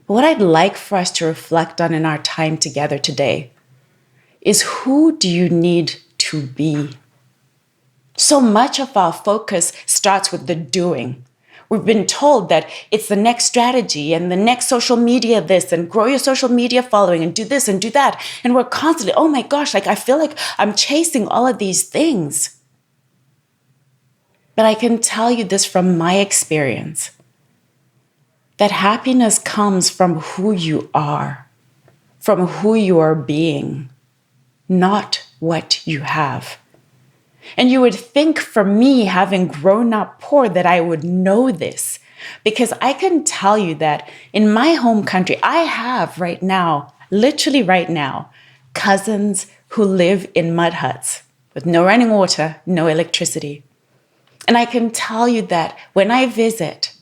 But what I'd like for us to reflect on in our time together today is, who do you need to be? So much of our focus starts with the doing. We've been told that it's the next strategy and the next social media this, and grow your social media following and do this and do that. And we're constantly, oh my gosh, I feel like I'm chasing all of these things. But I can tell you this from my experience, that happiness comes from who you are, from who you are being, not what you have. And you would think, for me, having grown up poor, that I would know this, because I can tell you that in my home country, I have right now, literally right now, cousins who live in mud huts with no running water, no electricity. And I can tell you that when I visit,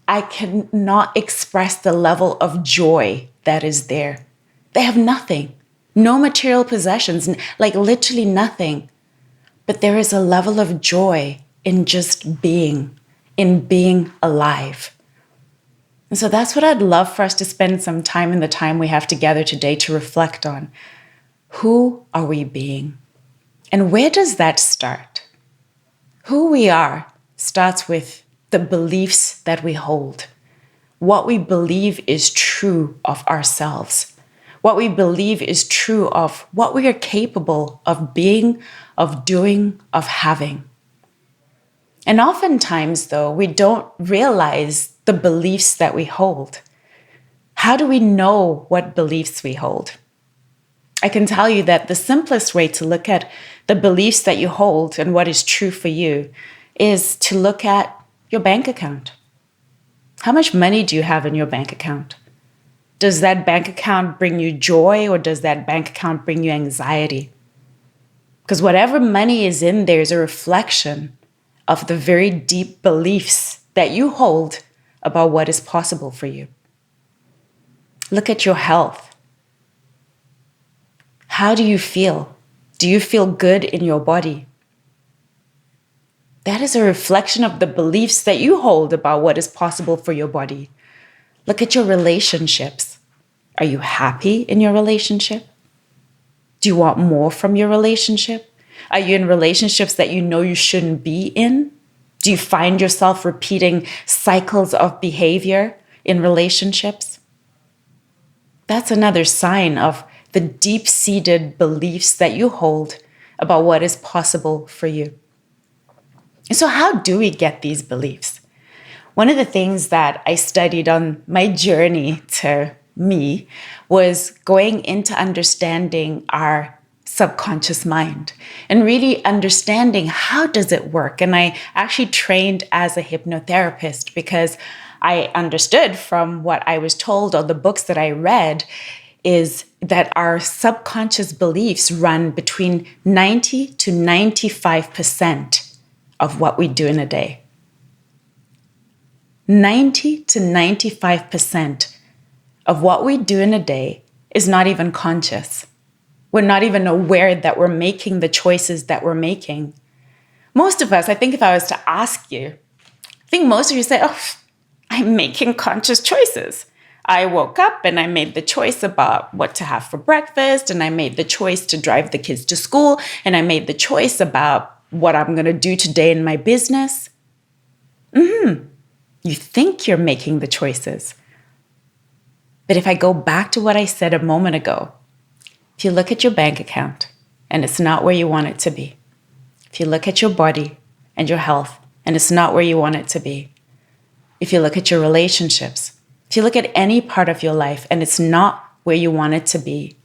I cannot express the level of joy that is there. They have nothing, no material possessions, like literally nothing. But there is a level of joy in just being, in being alive. And so that's what I'd love for us to spend some time in the time we have together today to reflect on. Who are we being? And where does that start? Who we are starts with the beliefs that we hold, what we believe is true of ourselves, what we believe is true of what we are capable of being, of doing, of having. And oftentimes, though, we don't realize the beliefs that we hold. How do we know what beliefs we hold? I can tell you that the simplest way to look at the beliefs that you hold and what is true for you is to look at your bank account. How much money do you have in your bank account? Does that bank account bring you joy, or does that bank account bring you anxiety? Because whatever money is in there is a reflection of the very deep beliefs that you hold about what is possible for you. Look at your health. How do you feel? Do you feel good in your body? That is a reflection of the beliefs that you hold about what is possible for your body. Look at your relationships. Are you happy in your relationship? Do you want more from your relationship? Are you in relationships that you know you shouldn't be in? Do you find yourself repeating cycles of behavior in relationships? That's another sign of the deep-seated beliefs that you hold about what is possible for you. And so how do we get these beliefs? One of the things that I studied on my journey to me was going into understanding our subconscious mind and really understanding, how does it work? And I actually trained as a hypnotherapist because I understood from what I was told, or the books that I read, is that our subconscious beliefs run between 90 to 95% of what we do in a day. 90 to 95% of what we do in a day is not even conscious. We're not even aware that we're making the choices that we're making. Most of us, I think if I was to ask you, I think most of you say, oh, I'm making conscious choices. I woke up and I made the choice about what to have for breakfast, and I made the choice to drive the kids to school, and I made the choice about what I'm going to do today in my business. You think you're making the choices. But if I go back to what I said a moment ago, if you look at your bank account and it's not where you want it to be, if you look at your body and your health and it's not where you want it to be, if you look at your relationships, if you look at any part of your life and it's not where you want it to be,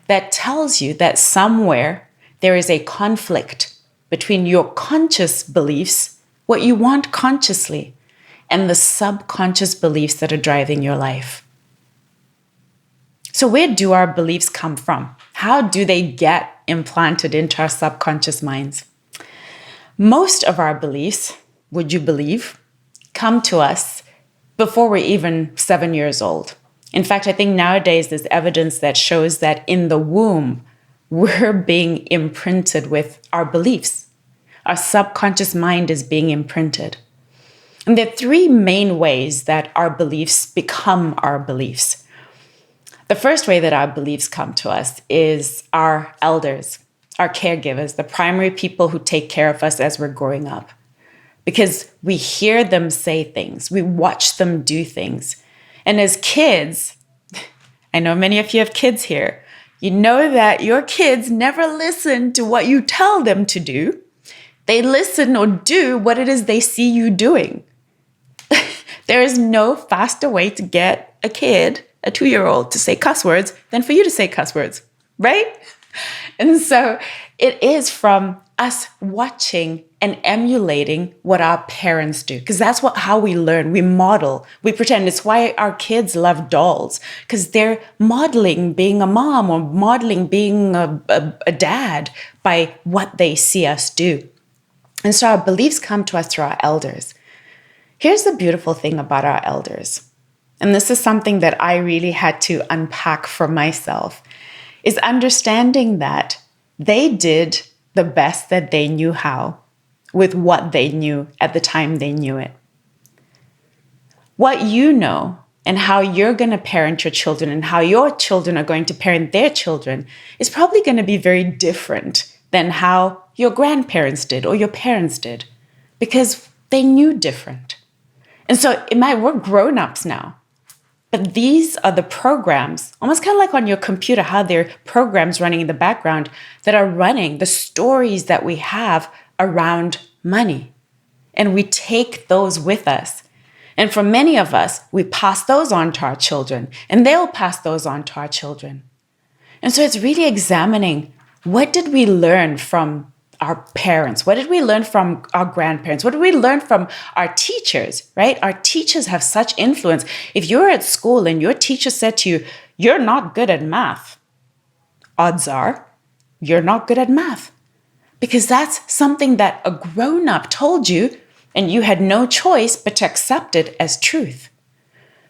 that tells you that somewhere there is a conflict between your conscious beliefs, what you want consciously, and the subconscious beliefs that are driving your life. So where do our beliefs come from? How do they get implanted into our subconscious minds? Most of our beliefs, would you believe, come to us before we're even 7 years old. In fact, I think nowadays there's evidence that shows that in the womb, we're being imprinted with our beliefs. Our subconscious mind is being imprinted. And there are three main ways that our beliefs become our beliefs. The first way that our beliefs come to us is our elders, our caregivers, the primary people who take care of us as we're growing up. Because we hear them say things, we watch them do things. And as kids, I know many of you have kids here, you know that your kids never listen to what you tell them to do. They listen or do what it is they see you doing. There is no faster way to get a kid, a 2-year-old, to say cuss words than for you to say cuss words, right? And so it is from us watching and emulating what our parents do, because that's how we learn. We model, we pretend. It's why our kids love dolls, because they're modeling being a mom or modeling being a dad by what they see us do. And so our beliefs come to us through our elders. Here's the beautiful thing about our elders, and this is something that I really had to unpack for myself, is understanding that they did the best that they knew how with what they knew at the time they knew it. What you know and how you're going to parent your children and how your children are going to parent their children is probably going to be very different than how your grandparents did or your parents did, because they knew different. And so we're grown-ups now, but these are the programs, almost kind of like on your computer, how there are programs running in the background that are running the stories that we have around money. And we take those with us. And for many of us, we pass those on to our children, and they'll pass those on to our children. And so it's really examining, what did we learn from our parents? What did we learn from our grandparents? What did we learn from our teachers, right? Our teachers have such influence. If you're at school and your teacher said to you, you're not good at math, odds are you're not good at math, because that's something that a grown-up told you and you had no choice but to accept it as truth.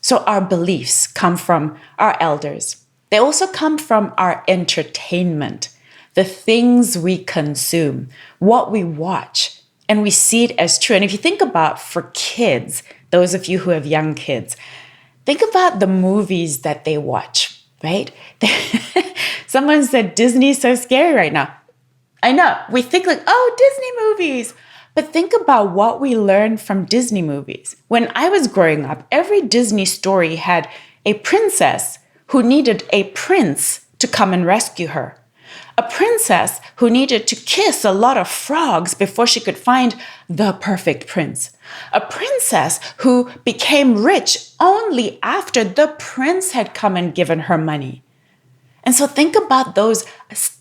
So our beliefs come from our elders. They also come from our entertainment, the things we consume, what we watch, and we see it as true. And if you think about, for kids, those of you who have young kids, think about the movies that they watch, right? Someone said Disney's so scary right now. I know, we think like, oh, Disney movies. But think about what we learned from Disney movies. When I was growing up, every Disney story had a princess who needed a prince to come and rescue her. A princess who needed to kiss a lot of frogs before she could find the perfect prince. A princess who became rich only after the prince had come and given her money. And so think about those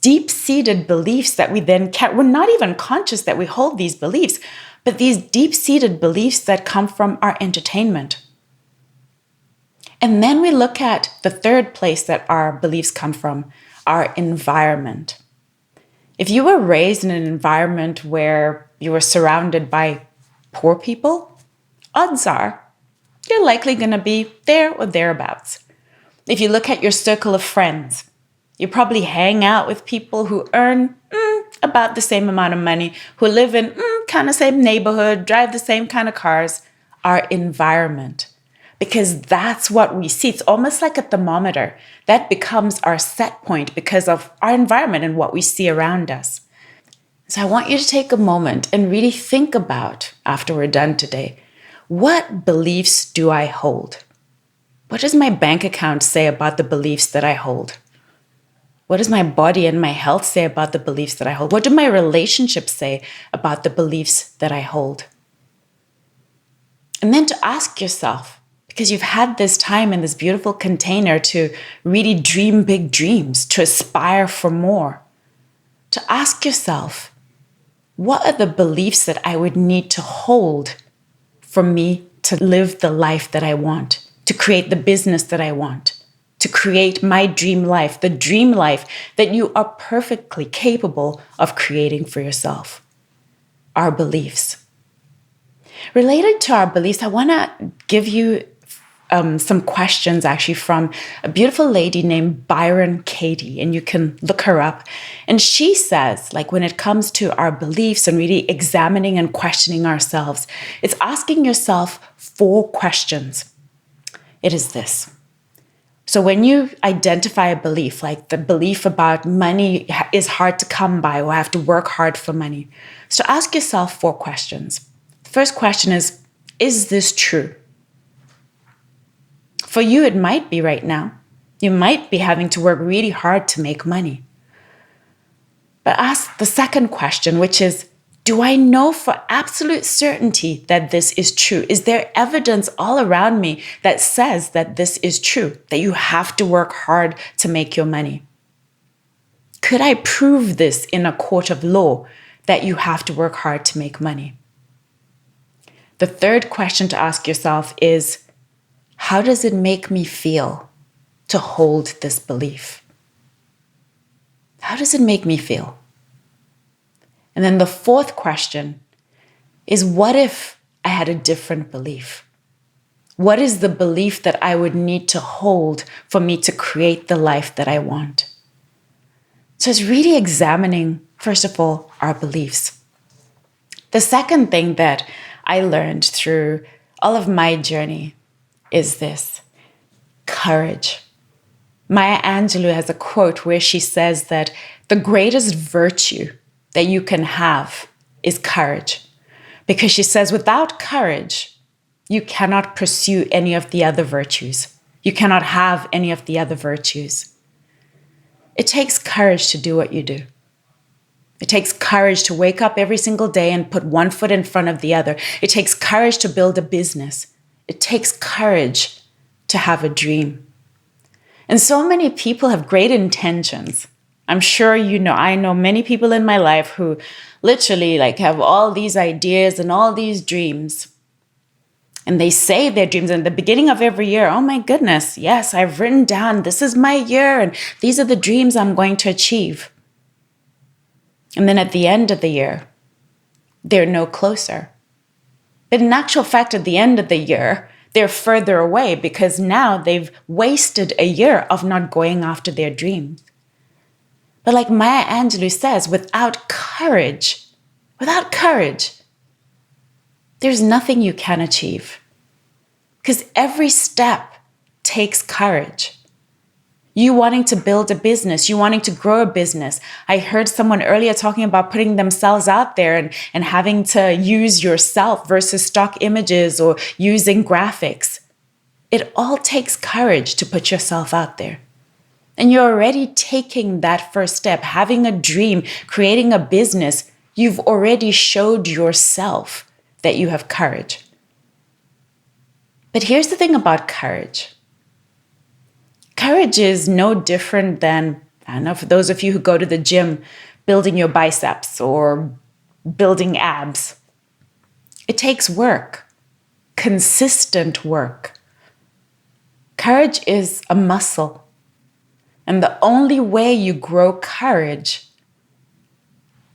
deep-seated beliefs that we then we're not even conscious that we hold these beliefs, but these deep-seated beliefs that come from our entertainment. And then we look at the third place that our beliefs come from, our environment. If you were raised in an environment where you were surrounded by poor people, odds are you're likely going to be there or thereabouts. If you look at your circle of friends, you probably hang out with people who earn about the same amount of money, who live in kind of same neighborhood, drive the same kind of cars, our environment. Because that's what we see. It's almost like a thermometer. That becomes our set point because of our environment and what we see around us. So I want you to take a moment and really think about, after we're done today, what beliefs do I hold? What does my bank account say about the beliefs that I hold? What does my body and my health say about the beliefs that I hold? What do my relationships say about the beliefs that I hold? And then to ask yourself, because you've had this time in this beautiful container to really dream big dreams, to aspire for more, to ask yourself, what are the beliefs that I would need to hold for me to live the life that I want, to create the business that I want, to create my dream life, the dream life that you are perfectly capable of creating for yourself? Our beliefs. Related to our beliefs, I want to give you some questions actually from a beautiful lady named Byron Katie, and you can look her up. And she says, like, when it comes to our beliefs and really examining and questioning ourselves, it's asking yourself 4 questions. It is this. So when you identify a belief, like the belief about money is hard to come by, or I have to work hard for money, so ask yourself 4 questions. The first question is this true? For you, it might be right now. You might be having to work really hard to make money. But ask the second question, which is, do I know for absolute certainty that this is true? Is there evidence all around me that says that this is true, that you have to work hard to make your money? Could I prove this in a court of law that you have to work hard to make money? The third question to ask yourself is, how does it make me feel to hold this belief? How does it make me feel? And then the fourth question is, what if I had a different belief? What is the belief that I would need to hold for me to create the life that I want? So it's really examining, first of all, our beliefs. The second thing that I learned through all of my journey is this: courage. Maya Angelou has a quote where she says that the greatest virtue that you can have is courage. Because she says, without courage, you cannot pursue any of the other virtues. You cannot have any of the other virtues. It takes courage to do what you do. It takes courage to wake up every single day and put one foot in front of the other. It takes courage to build a business. It takes courage to have a dream. And so many people have great intentions. I'm sure you know, I know many people in my life who literally have all these ideas and all these dreams. And they say their dreams in the beginning of every year, oh my goodness, yes, I've written down, this is my year and these are the dreams I'm going to achieve. And then at the end of the year, they're no closer. But in actual fact, at the end of the year, they're further away because now they've wasted a year of not going after their dreams. But like Maya Angelou says, without courage, there's nothing you can achieve. Because every step takes courage. You wanting to build a business, you wanting to grow a business. I heard someone earlier talking about putting themselves out there and having to use yourself versus stock images or using graphics. It all takes courage to put yourself out there. And you're already taking that first step, having a dream, creating a business. You've already showed yourself that you have courage. But here's the thing about courage. Courage is no different than, I don't know, for those of you who go to the gym, building your biceps or building abs. It takes work, consistent work. Courage is a muscle. And the only way you grow courage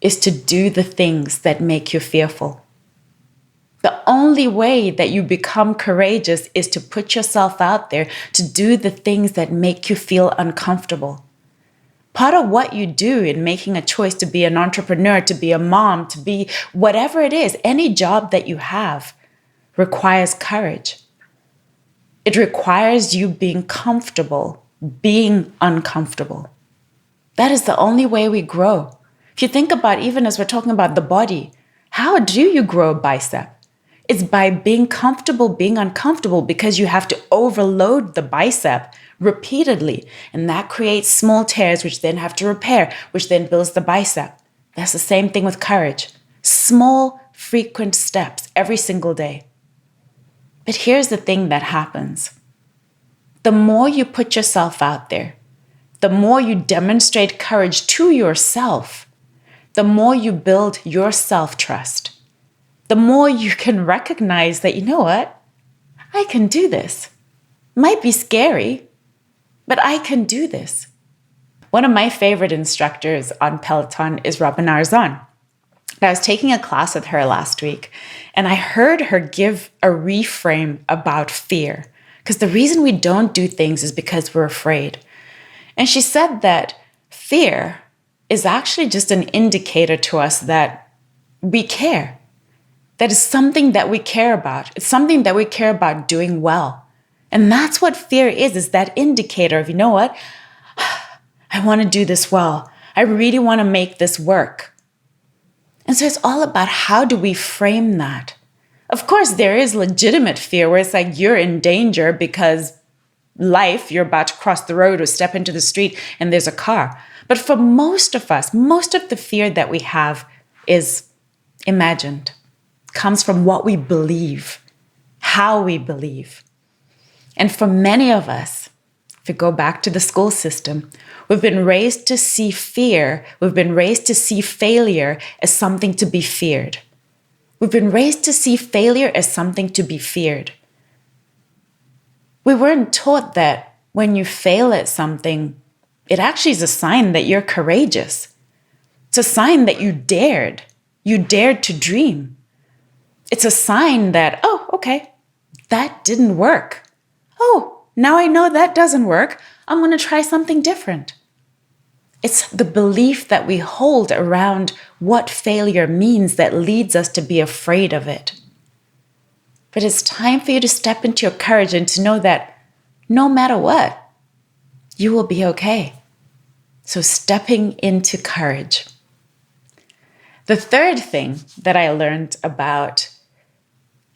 is to do the things that make you fearful. The only way that you become courageous is to put yourself out there to do the things that make you feel uncomfortable. Part of what you do in making a choice to be an entrepreneur, to be a mom, to be whatever it is, any job that you have requires courage. It requires you being comfortable, being uncomfortable. That is the only way we grow. If you think about, even as we're talking about the body, how do you grow a bicep? It's by being comfortable, being uncomfortable, because you have to overload the bicep repeatedly. And that creates small tears, which then have to repair, which then builds the bicep. That's the same thing with courage. Small, frequent steps every single day. But here's the thing that happens. The more you put yourself out there, the more you demonstrate courage to yourself, the more you build your self-trust. The more you can recognize that, you know what? I can do this. Might be scary, but I can do this. One of my favorite instructors on Peloton is Robin Arzon. I was taking a class with her last week, and I heard her give a reframe about fear. Because the reason we don't do things is because we're afraid. And she said that fear is actually just an indicator to us that we care. That is something that we care about. It's something that we care about doing well. And that's what fear is that indicator of, you know what? I want to do this well. I really want to make this work. And so it's all about how do we frame that? Of course, there is legitimate fear where it's like you're in danger because you're about to cross the road or step into the street and there's a car. But for most of us, most of the fear that we have is imagined, comes from what we believe, how we believe. And for many of us, if we go back to the school system, we've been raised to see fear, we've been raised to see failure as something to be feared. We've been raised to see failure as something to be feared. We weren't taught that when you fail at something, it actually is a sign that you're courageous. It's a sign that you dared to dream. It's a sign that, oh, okay, that didn't work. Oh, now I know that doesn't work. I'm going to try something different. It's the belief that we hold around what failure means that leads us to be afraid of it. But it's time for you to step into your courage and to know that no matter what, you will be okay. So stepping into courage. The third thing that I learned about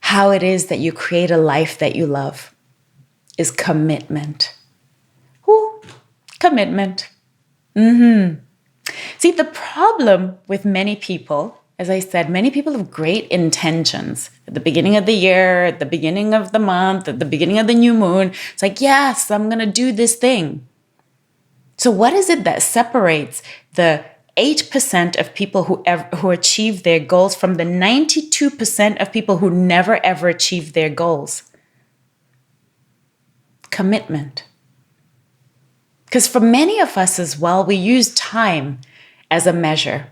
how it is that you create a life that you love is commitment. Ooh, commitment. See, the problem with many people, as I said, many people have great intentions at the beginning of the year, at the beginning of the month, at the beginning of the new moon. It's like, yes, I'm going to do this thing. So what is it that separates the 8% of people who achieve their goals from the 92% of people who never ever achieve their goals? Commitment. Because for many of us as well, we use time as a measure.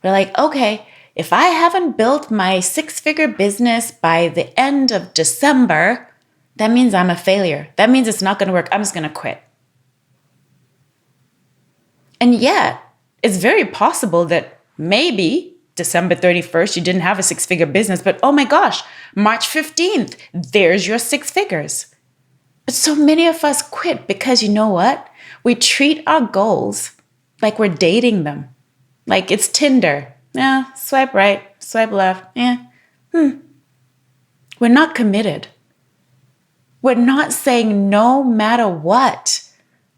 We're like, okay, if I haven't built my 6-figure business by the end of December, that means I'm a failure. That means it's not going to work. I'm just going to quit. And yet, it's very possible that maybe December 31st, you didn't have a 6-figure business, but oh my gosh, March 15th, there's your 6 figures. But so many of us quit because you know what? We treat our goals like we're dating them. Like it's Tinder. Yeah, swipe right, swipe left. Yeah. We're not committed. We're not saying no matter what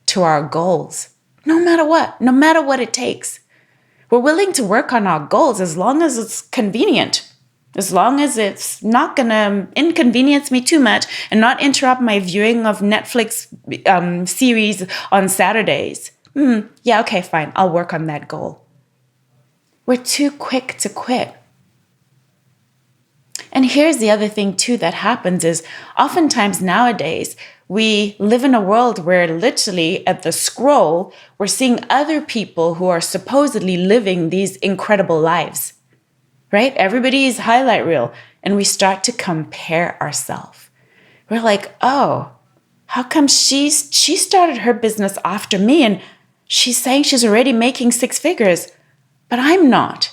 to our goals. No matter what it takes. We're willing to work on our goals as long as it's convenient. As long as it's not going to inconvenience me too much and not interrupt my viewing of Netflix series on Saturdays. Yeah, okay, fine. I'll work on that goal. We're too quick to quit. And here's the other thing too that happens is oftentimes nowadays we live in a world where literally at the scroll, we're seeing other people who are supposedly living these incredible lives. Right? Everybody's highlight reel. And we start to compare ourselves. We're like, oh, how come she started her business after me and she's saying she's already making 6 figures, but I'm not.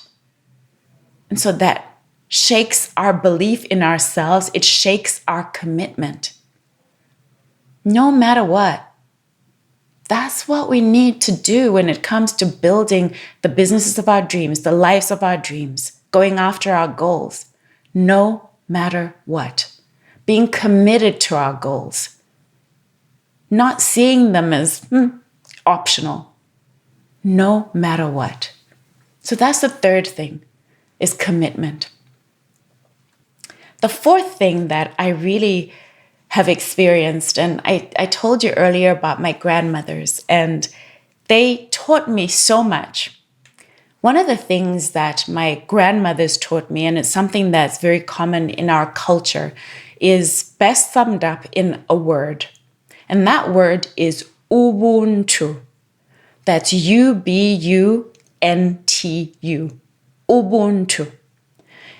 And so that shakes our belief in ourselves. It shakes our commitment. No matter what. That's what we need to do when it comes to building the businesses of our dreams, the lives of our dreams. Going after our goals, no matter what. Being committed to our goals. Not seeing them as optional, no matter what. So that's the third thing, is commitment. The fourth thing that I really have experienced, and I told you earlier about my grandmothers, and they taught me so much. One of the things that my grandmothers taught me, and it's something that's very common in our culture, is best summed up in a word. And that word is Ubuntu. That's Ubuntu. Ubuntu.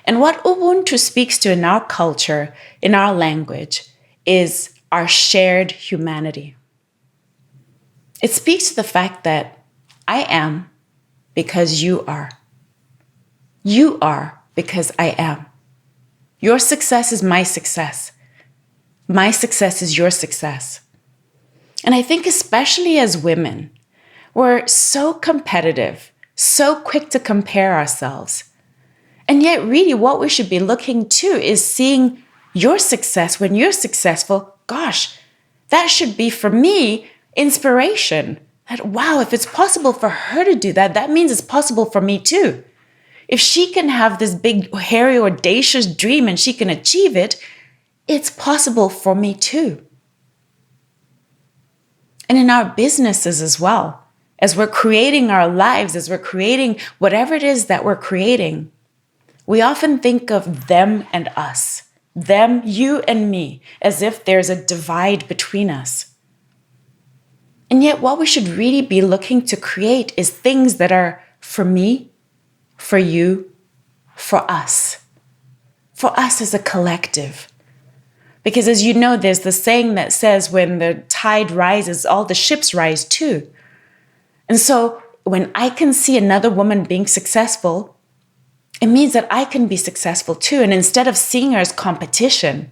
And what Ubuntu speaks to in our culture, in our language, is our shared humanity. It speaks to the fact that I am because you are. You are because I am. Your success is my success. My success is your success. And I think especially as women, we're so competitive, so quick to compare ourselves. And yet really what we should be looking to is seeing your success when you're successful. Gosh, that should be for me inspiration. That wow, if it's possible for her to do that, that means it's possible for me too. If she can have this big, hairy, audacious dream and she can achieve it, it's possible for me too. And in our businesses as well, as we're creating our lives, as we're creating whatever it is that we're creating, we often think of them and us, them, you and me, as if there's a divide between us. And yet what we should really be looking to create is things that are for me, for you, for us as a collective. Because as you know, there's the saying that says when the tide rises, all the ships rise too. And so when I can see another woman being successful, it means that I can be successful too. And instead of seeing her as competition,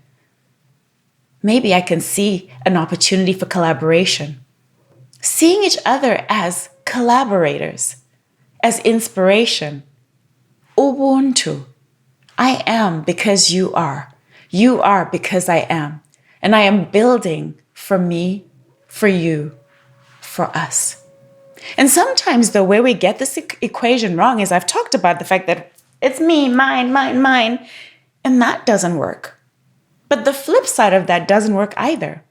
maybe I can see an opportunity for collaboration. Seeing each other as collaborators, as inspiration. Ubuntu. I am because you are. You are because I am. And I am building for me, for you, for us. And sometimes the way we get this equation wrong is I've talked about the fact that it's me, mine, mine, mine, and that doesn't work. But the flip side of that doesn't work either.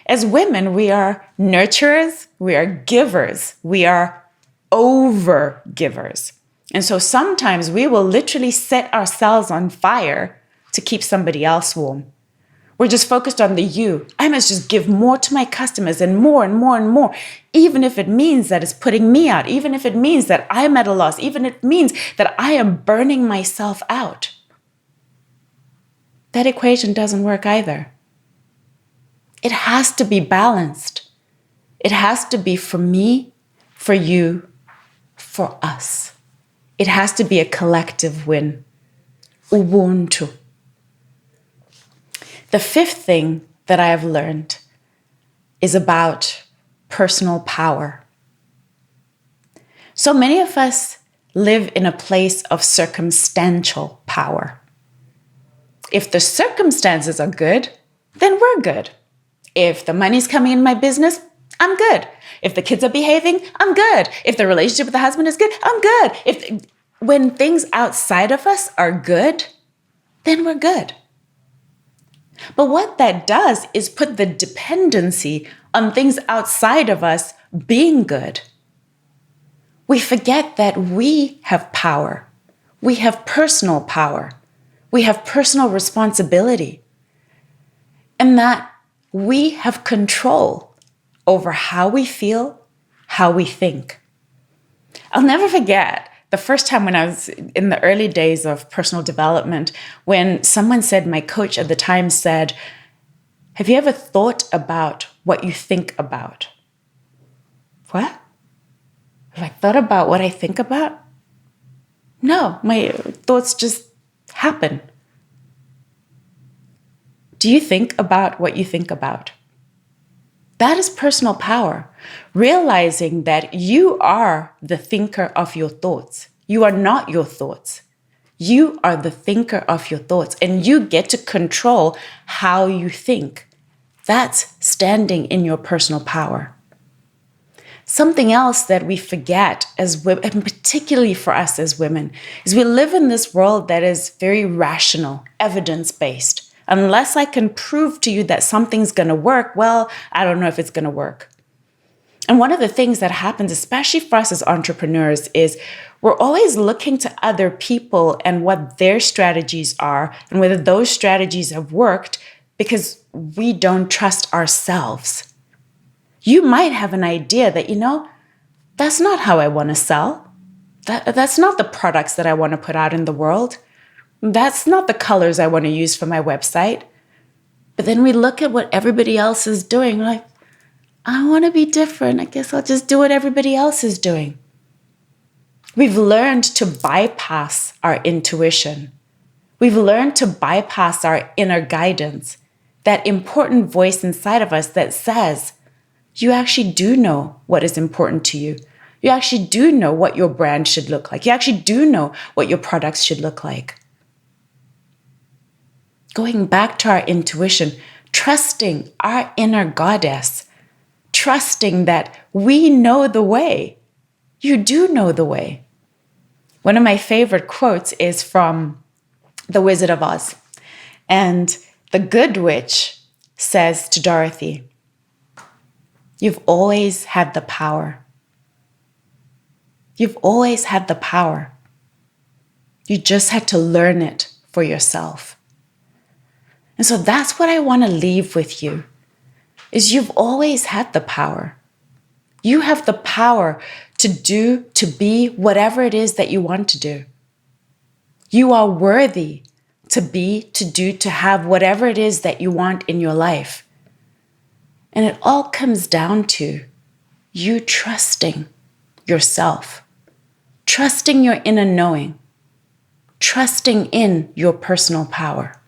As women, we are nurturers, we are givers, we are over givers. And so sometimes we will literally set ourselves on fire to keep somebody else warm. We're just focused on the you. I must just give more to my customers and more and more and more, even if it means that it's putting me out, even if it means that I'm at a loss, even if it means that I am burning myself out. That equation doesn't work either. It has to be balanced. It has to be for me, for you, for us. It has to be a collective win. Ubuntu. The fifth thing that I have learned is about personal power. So many of us live in a place of circumstantial power. If the circumstances are good, then we're good. If the money's coming in my business, I'm good. If the kids are behaving, I'm good. If the relationship with the husband is good, I'm good. When things outside of us are good, then we're good. But what that does is put the dependency on things outside of us being good. We forget that we have power. We have personal power. We have personal responsibility. And that we have control over how we feel, how we think. I'll never forget the first time when I was in the early days of personal development, when someone said, my coach at the time said, have you ever thought about what you think about? What? Have I thought about what I think about? No, my thoughts just happen. Do you think about what you think about? That is personal power. Realizing that you are the thinker of your thoughts. You are not your thoughts. You are the thinker of your thoughts, and you get to control how you think. That's standing in your personal power. Something else that we forget as women, and particularly for us as women, is we live in this world that is very rational, evidence-based. Unless I can prove to you that something's going to work, well, I don't know if it's going to work. And one of the things that happens, especially for us as entrepreneurs, is we're always looking to other people and what their strategies are and whether those strategies have worked because we don't trust ourselves. You might have an idea that, that's not how I want to sell. That's not the products that I want to put out in the world. That's not the colors I want to use for my website. But then we look at what everybody else is doing, like, I want to be different. I guess I'll just do what everybody else is doing. We've learned to bypass our intuition. We've learned to bypass our inner guidance, that important voice inside of us that says, you actually do know what is important to you. You actually do know what your brand should look like. You actually do know what your products should look like. Going back to our intuition, trusting our inner goddess, trusting that we know the way. You do know the way. One of my favorite quotes is from The Wizard of Oz. And the Good Witch says to Dorothy, you've always had the power. You've always had the power. You just had to learn it for yourself. And so that's what I want to leave with you, is you've always had the power. You have the power to do, to be whatever it is that you want to do. You are worthy to be, to do, to have whatever it is that you want in your life. And it all comes down to you trusting yourself, trusting your inner knowing, trusting in your personal power.